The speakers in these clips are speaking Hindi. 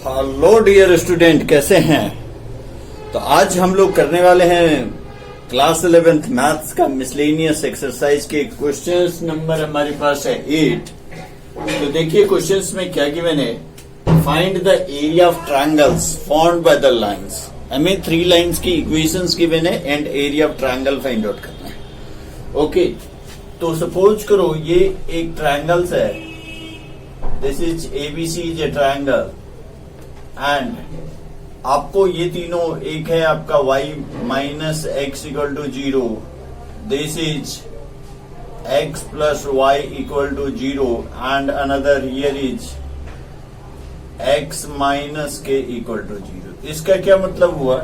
हेलो डियर स्टूडेंट, कैसे हैं? तो आज हम लोग करने वाले हैं क्लास 11th मैथ्स का मिसलेनियस एक्सरसाइज के क्वेश्चंस। नंबर हमारे पास है 8। तो देखिए क्वेश्चंस में क्या गिवन है। Find the area of triangles formed by the lines. हमें 3 लाइंस की इक्वेशंस गिवन है and area of triangle find out करना है। ओके, तो सपोज करो ये एक ट्रायंगल्स है। This is ABC is a triangle and आपको ये तीनों, एक है आपका y minus x equal to 0, this is x plus y equal to 0 and another here is x minus k equal to 0। इसका क्या मतलब हुआ?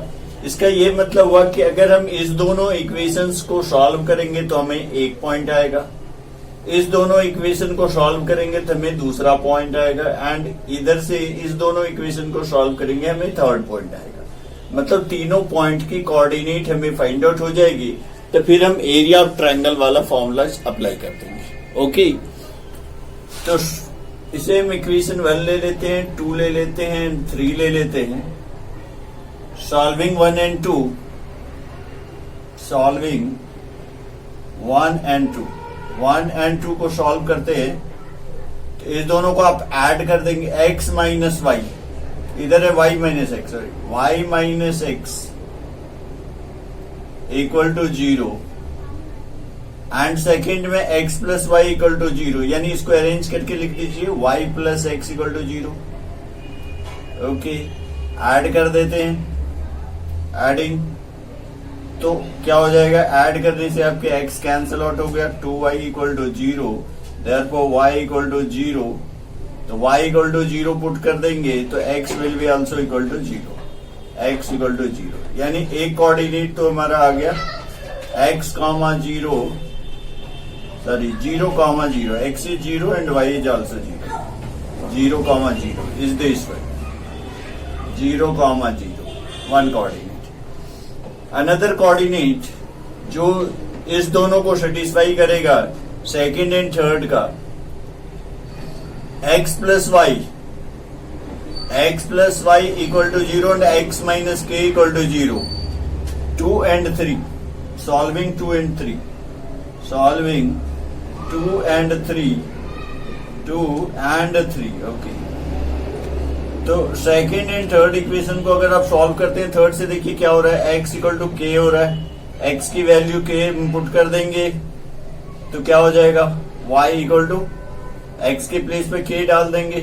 इसका ये मतलब हुआ कि अगर हम इस दोनों इक्वेशंस को सॉल्व करेंगे तो हमें 1 पॉइंट आएगा, इस दोनों इक्वेशन को सॉल्व करेंगे तो हमें दूसरा पॉइंट आएगा एंड इधर से इस दोनों इक्वेशन को सॉल्व करेंगे हमें थर्ड पॉइंट आएगा। मतलब तीनों पॉइंट की कोऑर्डिनेट हमें फाइंड आउट हो जाएगी। तो फिर हम एरिया ऑफ ट्रायंगल वाला फॉर्मूला अप्लाई कर देंगे। ओके, तो इसे हम इक्वेशन 1 ले लेते हैं, 2 ले लेते हैं, 3 ले लेते हैं। Solving 1 and 2, solving 1 and 2, 1 and 2 को सॉल्व करते हैं तो इस दोनों को आप ऐड कर देंगे। x माइनस वाई, इधर है y minus x, sorry y minus x equal to 0 and second में x plus y equal to 0, यानी इसको अरेंज करके लिख दीजिए y plus x equal to 0। Okay, add कर देते हैं, एडिंग तो क्या हो जाएगा? ऐड करने से आपके x कैंसिल आउट हो गया, 2y equal to 0, therefore y equal to 0। तो y इक्वल टू 0 पुट कर देंगे तो x will be also equal to 0, x equal to 0। यानी एक कोऑर्डिनेट तो हमारा आ गया x comma 0, sorry 0 comma 0, x is 0 and y is also 0, 0 comma 0 is this way, 0 comma 0 one coordinate. Another coordinate जो इस दोनों को सेटिस्फाई करेगा, सेकंड एंड थर्ड का, x plus y, x plus y equal to 0 and x minus k equal to 0, 2 and 3, solving 2 and 3, solving 2 and 3, 2 and 3। Okay, तो सेकेंड एंड थर्ड इक्वेशन को अगर आप सॉल्व करते हैं थर्ड से, देखिए क्या हो रहा है, x इक्वल टू k हो रहा है, x की वैल्यू k पुट कर देंगे तो क्या हो जाएगा, y इक्वल टू x के प्लेस पे k डाल देंगे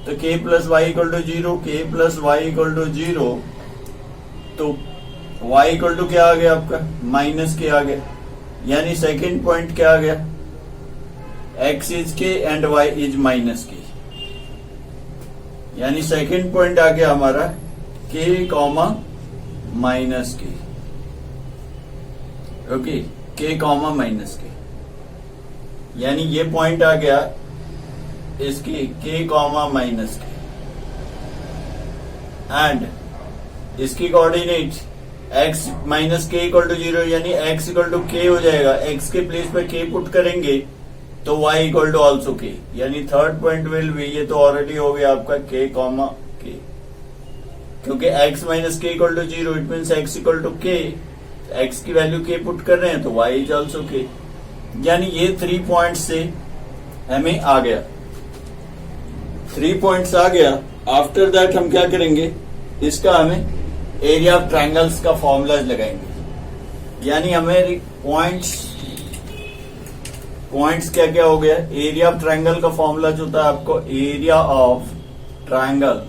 तो k plus y equal to 0, k plus y equal to 0, तो y इक्वल टू क्या आ गया आपका, माइनस k आ गया। यानी सेकेंड पॉइंट क्या आ गया, x is k and y is minus k। यानी सेकेंड पॉइंट आ गया हमारा k comma minus k। Okay, k comma minus k, यानी ये पॉइंट आ गया इसकी k comma minus k and इसकी coordinate x minus k equal to 0, यानी x इक्वल टू k हो जाएगा। x के प्लेस पे k पुट करेंगे तो y equal to also k, यानी थर्ड पॉइंट विल बी, ये तो ऑलरेडी हो गया आपका k कॉमा k, क्योंकि x minus k equal to 0 it means x equal to k, x की वैल्यू k पुट कर रहे हैं तो y इज ऑल्सो k। यानी ये 3 पॉइंट से हमें आ गया, 3 पॉइंट्स आ गया। आफ्टर दैट हम क्या करेंगे, इसका हमें एरिया ऑफ ट्रायंगल्स का फॉर्मूला लगाएंगे। यानी हमें पॉइंट्स क्या क्या हो गया, एरिया ऑफ ट्रायंगल का फॉर्मूला जो होता है आपको, area of triangle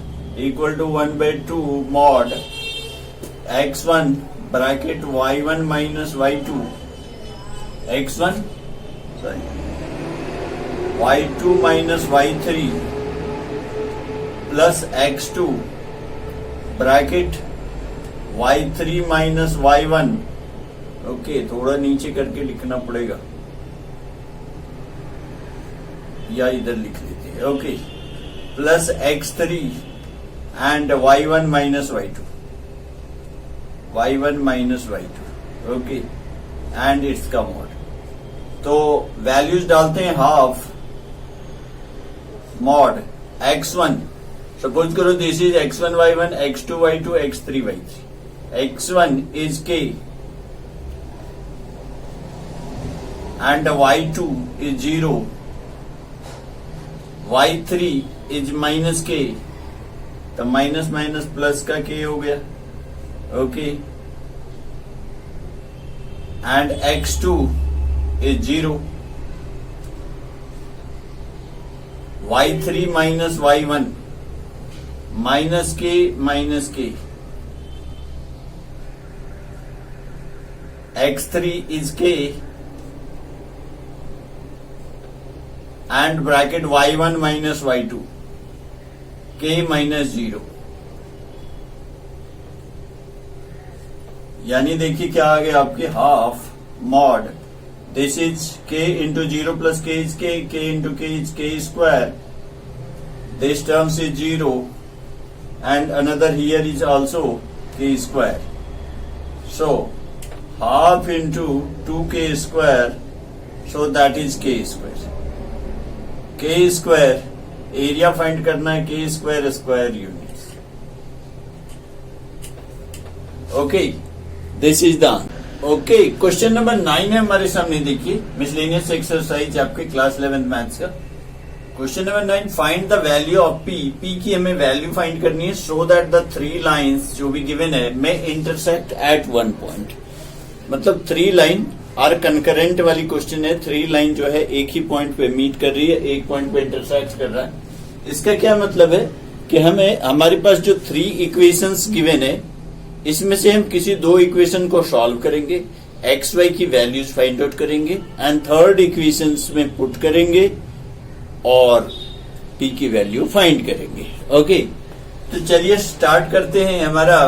equal to 1/2 mod x1 bracket y1 minus y2, x1 sorry y2 minus y3 plus x2 bracket y3 minus y1। Okay, थोड़ा नीचे करके लिखना पड़ेगा या इधर लिख लेते हैं। Okay, plus x3 and y1 minus y2, y1 minus y2। Okay, and it's का मॉड। तो वैल्यूज डालते हैं हाफ मॉड x1 सपोज करो this is x1 y1 x2 y2 x3 y3. x1 is k and y2 is 0, y3 is minus k, तो माइनस माइनस प्लस का k हो गया. Okay, and x2 is 0, y3 minus y1 minus k minus k, x3 is k and bracket y1 minus y2 k minus 0. यानी देखिए क्या आ गया आपके half mod this is k into 0 plus k is k into k is k square, this terms is 0 and another here is also k square, so half into 2k square, so that is k square. k square area find करना है, k square square units. Okay, this is the okay. Question number 9 है हमारे सामने. देखिए मिसलेनियस एक्सरसाइज आपके क्लास 11th मैथ्स का. Question number 9, find the value of p. p की हमें वैल्यू फाइंड करनी है सो दैट द 3 लाइंस जो भी गिवन है में इंटरसेक्ट एट 1 पॉइंट. मतलब 3 लाइन आर कंकरेंट वाली क्वेश्चन है. 3 लाइन जो है एक ही पॉइंट पे मीट कर रही है, एक पॉइंट पे इंटरसेक्ट कर रहा है. इसका क्या मतलब है कि हमें हमारे पास जो 3 इक्वेशंस गिवन है इसमें से हम किसी 2 इक्वेशन को सॉल्व करेंगे, एक्स वाई की वैल्यूज फाइंड आउट करेंगे एंड थर्ड इक्वेशंस में पुट करेंगे और p की वैल्यू फाइंड करेंगे. ओके, तो चलिए स्टार्ट करते हैं. हमारा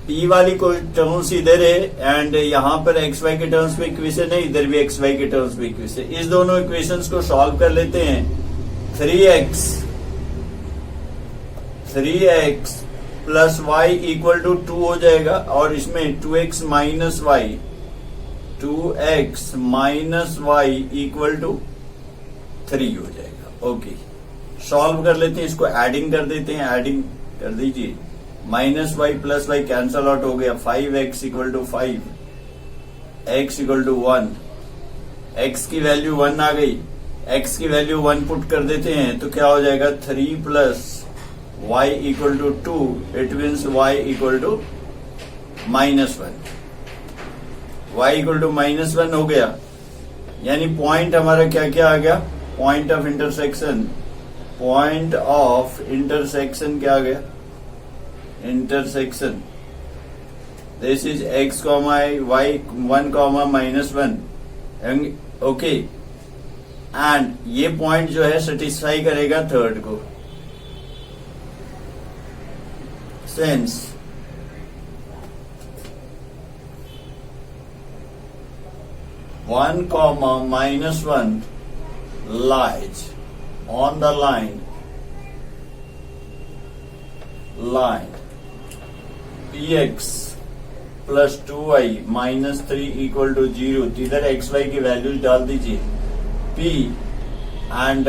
p वाली कोई टर्म्स इधर है एंड यहाँ पर एक्स वाई के टर्म्स पे इक्वेशन है, इधर भी एक्स वाई के टर्म्स पे इक्वेशन है. इस दोनों इक्वेशंस को सॉल्व कर लेते हैं. 3x plus y equal to 2 हो जाएगा और इसमें 2x minus Y equal to 3 हो जाएगा. ओके, सॉल्व कर लेते हैं. इसको एडिंग कर देते हैं. एडिंग कर दीजिए. Minus y plus y cancel out हो गया. 5x equal to 5, x equal to 1, x की वैल्यू 1 आ गई. x की वैल्यू 1 पुट कर देते हैं तो क्या हो जाएगा 3 plus y equal to 2. It means y equal to -1. y equal to -1 हो गया. यानी पॉइंट हमारा क्या क्या आ गया, point of intersection. Point of intersection क्या आ गया, intersection this is x comma y 1 comma -1. Okay, and ये पॉइंट जो है सेटिस्फाई करेगा थर्ड को. Since 1 comma -1 lies on the line px plus 2y minus 3 equal to 0. इधर एक्स वाई की वैल्यूज डाल दीजिए. p एंड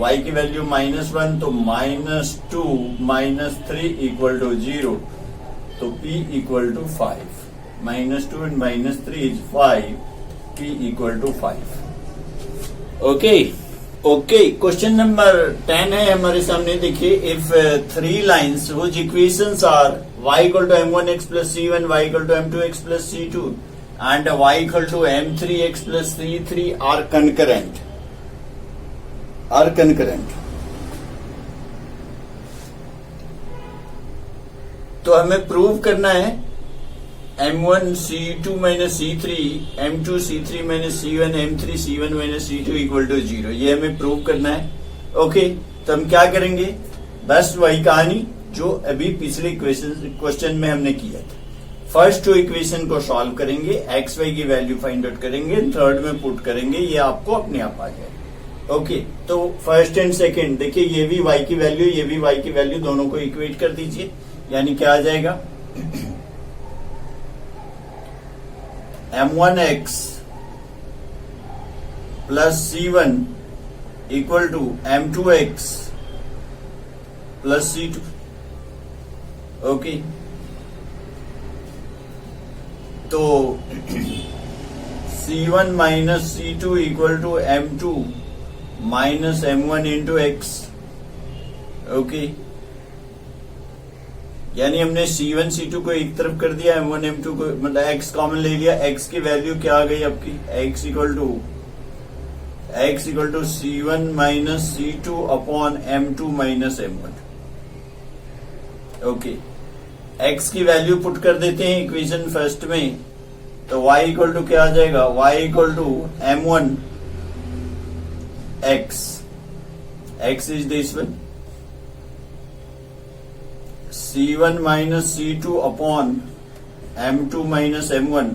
y की वैल्यू -1 तो -2 -3 इक्वल टू 0. तो p equal to 5. -2 and -3 is 5. p equal to 5. Okay okay. Question number 10 है हमारे सामने. देखिए, if 3 lines which equations are y equal to m1x plus c1, y equal to m2x plus c2 and y equal to m3x plus c3 are concurrent. तो हमें प्रूव करना है m1 c2 minus c3, m2 c3 minus c1, m3 c1 minus c2 equal to 0. ये हमें प्रूव करना है. ओके, तो हम क्या करेंगे, बस वही कहानी जो अभी पिछले क्वेश्चन में हमने किया था. फर्स्ट 2 इक्वेशन को सॉल्व करेंगे, एक्स वाई की वैल्यू फाइंड आउट करेंगे, थर्ड में पुट करेंगे, ये आपको अपने आप आ जाएगा. ओके, तो फर्स्ट एंड सेकेंड देखिए, ये भी y की वैल्यू, ये भी y की वैल्यू, दोनों को इक्वेट कर दीजिए. यानी क्या आ जाएगा, m1x plus c1 equal to m2x plus C2. Okay, तो C1 minus C2 equal to M2 minus M1 into x. Okay, यानी हमने C1 C2 को एक तरफ कर दिया, M1 M2 को मतलब x कॉमन ले लिया. x की वैल्यू क्या आ गई आपकी? x equal to C1 minus C2 upon M2 minus M1. Okay, x की वैल्यू पुट कर देते हैं इक्वेशन फर्स्ट में, तो y इक्वल टू क्या आ जाएगा? y equal to M1 x is this one, C1 minus C2 upon M2 minus M1.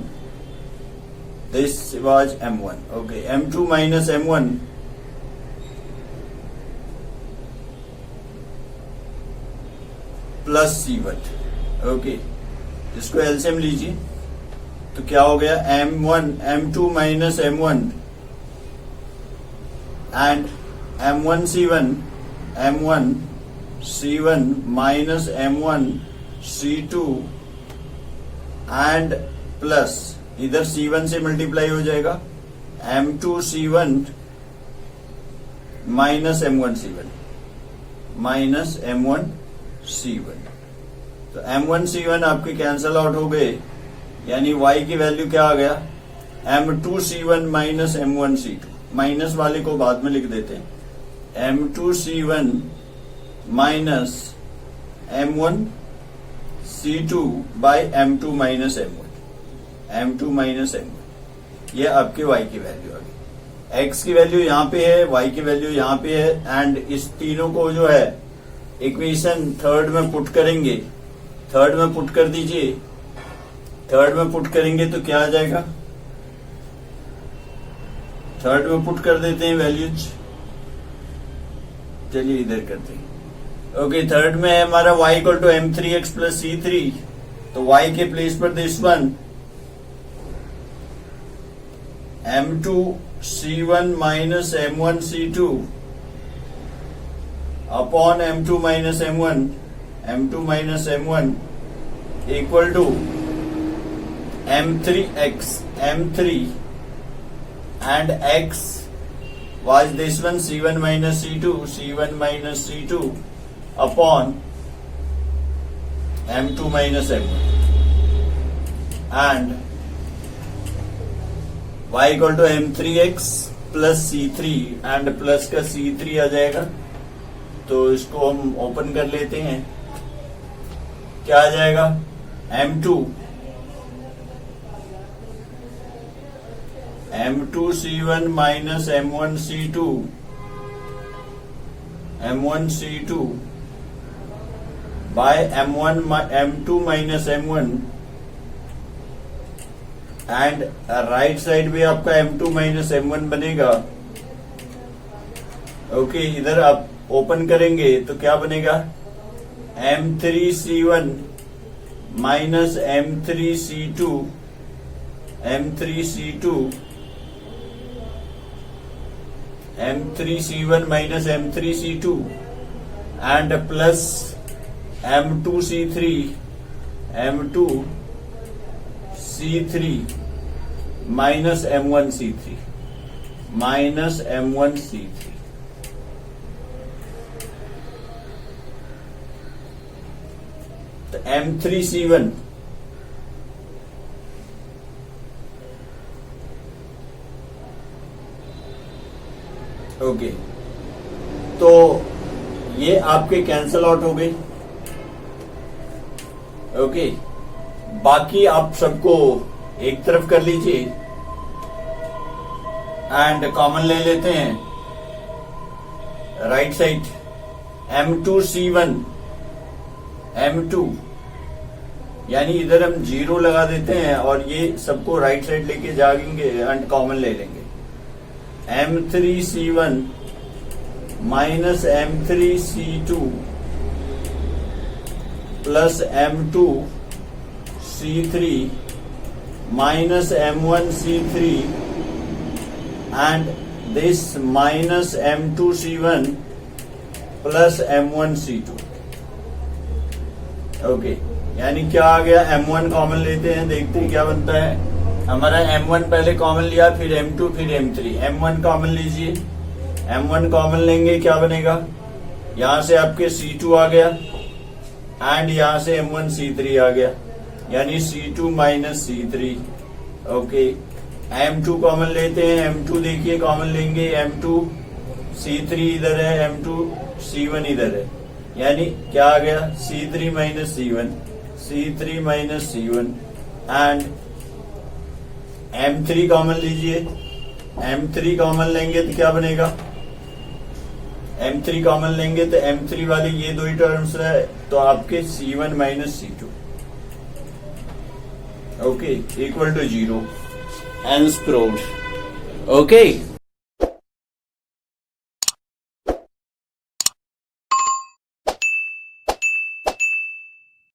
This was M1. Okay, M2 minus M1 plus C1. Okay, इसको एलसीएम लीजिए तो क्या हो गया? M2 minus M1 and M1 C1 minus M1 C2 and plus इधर C1 से मल्टीप्लाई हो जाएगा M2 C1 minus M1 C1. तो M1 C1 आपके कैंसल आउट हो गए, यानी y की वैल्यू क्या आ गया? M2 C1 minus M1 C2. Minus वाले को बाद में लिख देते हैं. M2 C1 minus M1 C2 by M2 minus M1. ये आपके y की वैल्यू आ गई. x की वैल्यू यहाँ पे है, y की वैल्यू यहाँ पे है, एंड इस तीनों को जो है इक्वेशन थर्ड में पुट करेंगे. थर्ड में पुट कर दीजिए. थर्ड में पुट करेंगे तो क्या आ जाएगा? थर्ड में पुट कर देते हैं वैल्यूज. चलिए इधर करते हैं. ओके, थर्ड में है हमारा y equal to M3x plus C3. तो y के प्लेस पर this one M2 C1 minus M1 C2 upon M2 minus M1 equal to M3 and x was this one C1 minus C2 upon M2 minus M1 and y equal to M3x plus C3 and plus का C3 आ जाएगा. तो इसको हम ओपन कर लेते हैं. क्या आ जाएगा? M2 C1 minus M1 C2 by M2 minus M1 and right side भी आपका M2 माइनस M1 बनेगा. ओके, इधर आप ओपन करेंगे तो क्या बनेगा? M3 C1 minus M3 C1 minus M3 C2 and plus M2 C3 minus M1 C3 तो M3 C1 ओके, तो ये आपके कैंसल आउट हो गई. ओके, बाकी आप सबको एक तरफ कर लीजिए एंड कॉमन ले लेते हैं. Right side M2 C1 M2, यानी इधर हम 0 लगा देते हैं और ये सबको राइट साइड लेके जाएंगे एंड कॉमन ले लेंगे. M3 C1 minus M3 C2 plus M2 C3 minus M1 C3 and this minus M2 C1 plus M1 C2. Okay, यानी क्या आ गया, M1 कॉमन लेते हैं, देखते हैं क्या बनता है। हमारा M1 पहले कॉमन लिया, फिर M2, फिर M3। M1 कॉमन लीजिए, M1 कॉमन लेंगे, क्या बनेगा, यहां से आपके C2 आ गया एंड यहां से M1 C3 आ गया, यानी C2 minus C3। Okay, M2 common लेते हैं, M2 देखिए कॉमन लेंगे, M2 C3 इधर है, M2 C1 इधर है, यानी क्या आ गया, C3 minus C1, C3 minus C1 and M3 common लीजिए, M3 कॉमन लेंगे तो क्या बनेगा, M3 कॉमन लेंगे तो M3 वाले ये दो ही टर्म्स है, तो आपके C1 minus C2 okay equal to 0 and proved. Okay